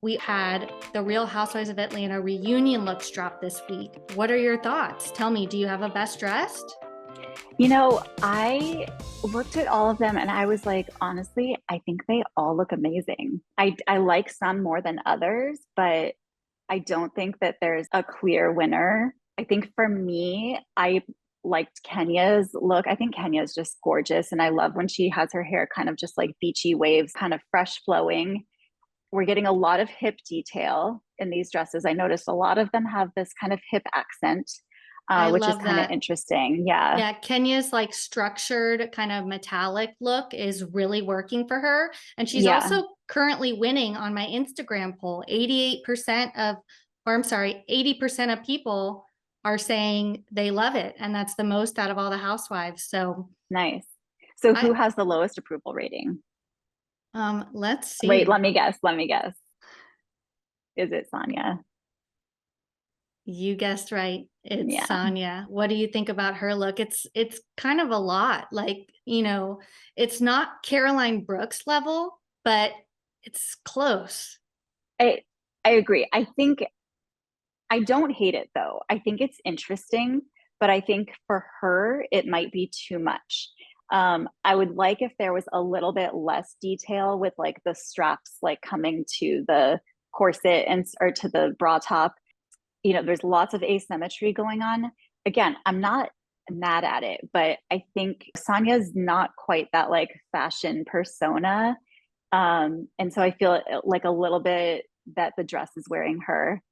We had the Real Housewives of Atlanta reunion looks drop this week. What are your thoughts? Tell me, do you have a best dressed? I looked at all of them and I was like, honestly, I think they all look amazing. I like some more than others, but I don't think that there's a clear winner. I think for me, I liked Kenya's look. I think Kenya's just gorgeous. And I love when she has her hair kind of just like beachy waves, kind of fresh flowing. We're getting a lot of hip detail in these dresses. I noticed a lot of them have this kind of hip accent, I which is love kind of that. interesting. Yeah. Yeah, Kenya's like structured kind of metallic look is really working for her. And she's Yeah. also currently winning on my Instagram poll. 88% of, or I'm sorry, 80% of people are saying they love it. And that's the most out of all the housewives. So Nice. So who I has the lowest approval rating? let's Wait, see. let me guess. Is it Sanya? You guessed right. It's Yeah. Sanya. What do you think about her look? It's kind of a lot. Like, it's not Caroline Brooks level, but it's close. I I agree. I think I don't hate it though. I think it's interesting, but I think for her it might be too much. I would like if there was a little bit less detail with like the straps like coming to the corset and or to the bra top. There's lots of asymmetry going on. Again, I'm not mad at it, but I think Sonya's not quite that like fashion persona. And so I feel like a little bit that the dress is wearing her,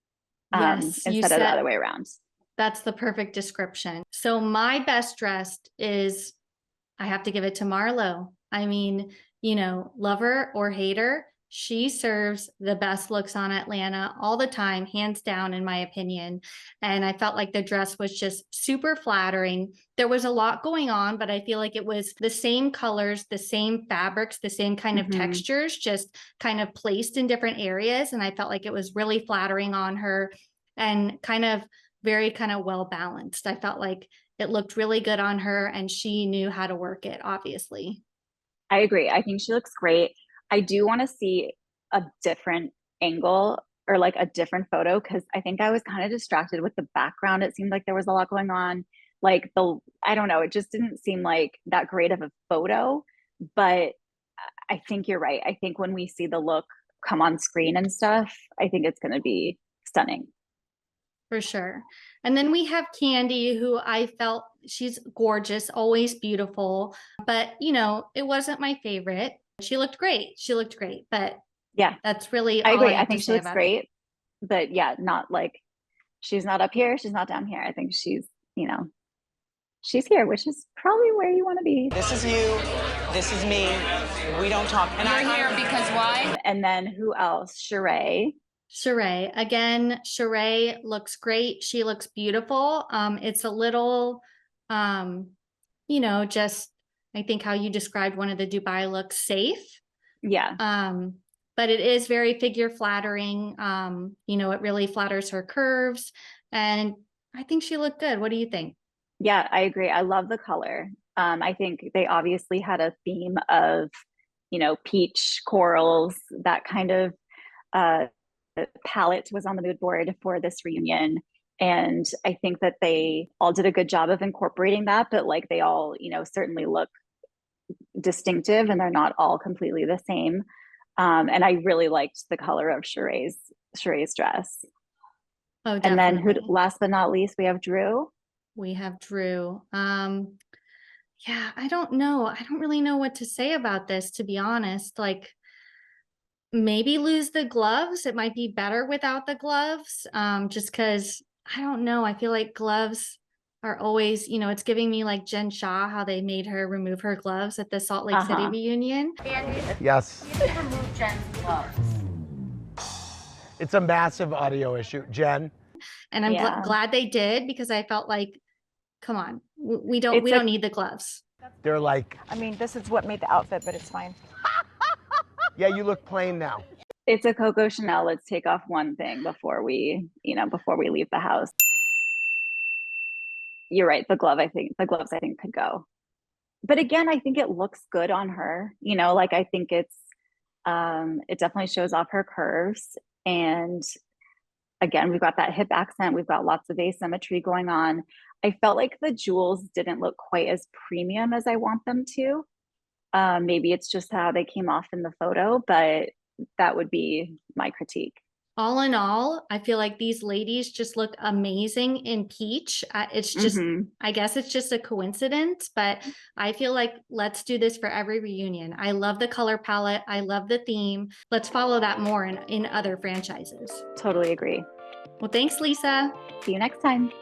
Yes, you instead of the said other way around. that's the perfect description. So my best dressed is I have to give it to Marlo. I mean, lover or hater, she serves the best looks on Atlanta all the time, hands down, in my opinion. And I felt like the dress was just super flattering. There was a lot going on, but I feel like it was the same colors, the same fabrics, the same kind of Hmm. textures, just kind of placed in different areas. And I felt like it was really flattering on her and kind of very kind of well balanced. I felt like it looked really good on her and she knew how to work it, obviously. I agree. I think she looks great. I do want to see a different angle or like a different photo because I think I was kind of distracted with the background. It seemed like there was a lot going on. I don't know, it just didn't seem like that great of a photo. But I think you're right. I think when we see the look come on screen and stuff, I think it's going to be stunning. For sure. And then we have Kandi, who I felt she's gorgeous, always beautiful. But, it wasn't my favorite. She looked great. She looked great. But Yeah, that's really I all I agree. I have to think she say looks about it. great. But yeah, not like she's not up here, she's not down here. I think you know, she's here, which is probably where you want to be. This is you. This is me. We don't talk. And you're here because why? And then who else? Sheree. Sheree. Again, Sheree looks great. She looks beautiful. It's a little, just I think how you described one of the Dubai looks safe. Yeah. Um, but it is very figure flattering. It really flatters her curves. And I think she looked good. What do you think? Yeah, I agree. I love the color. I think they obviously had a theme of, peach corals, that kind of uh, palette was on the mood board for this reunion. And I think that they all did a good job of incorporating that, but like they all, certainly look distinctive and they're not all completely the same. And I really liked the color of Sheree's dress. Oh, And then who definitely. last but not least, we have Drew. We have Drew. Yeah, I don't know. I don't really know what to say about this, to be honest. Like, maybe lose the gloves. It might be better without the gloves. Just because I don't know. I feel like gloves are always, it's giving me like Jen Shah, how they made her remove her gloves at the Salt Lake City Uh-huh. reunion. Yes. You could remove Jen's gloves. It's a massive audio issue. Jen, And I'm Yeah. glad they did because I felt like, come on, we It's don't a need the gloves. they're like, I mean, this is what made the outfit, but it's fine. yeah, you look plain now. it's a Coco Chanel. Let's take off one thing before we leave the house. You're right. The gloves I think could go. But again, I think it looks good on her. Like I think it definitely shows off her curves. And again, we've got that hip accent. We've got lots of asymmetry going on. I felt like the jewels didn't look quite as premium as I want them to. Maybe it's just how they came off in the photo, but that would be my critique. All in all, I feel like these ladies just look amazing in peach. It's just, I guess it's just a coincidence, but I feel like let's do this for every reunion. I love the color palette. I love the theme. Let's follow that more in other franchises. Totally agree. Well, thanks, Lisa. See you next time.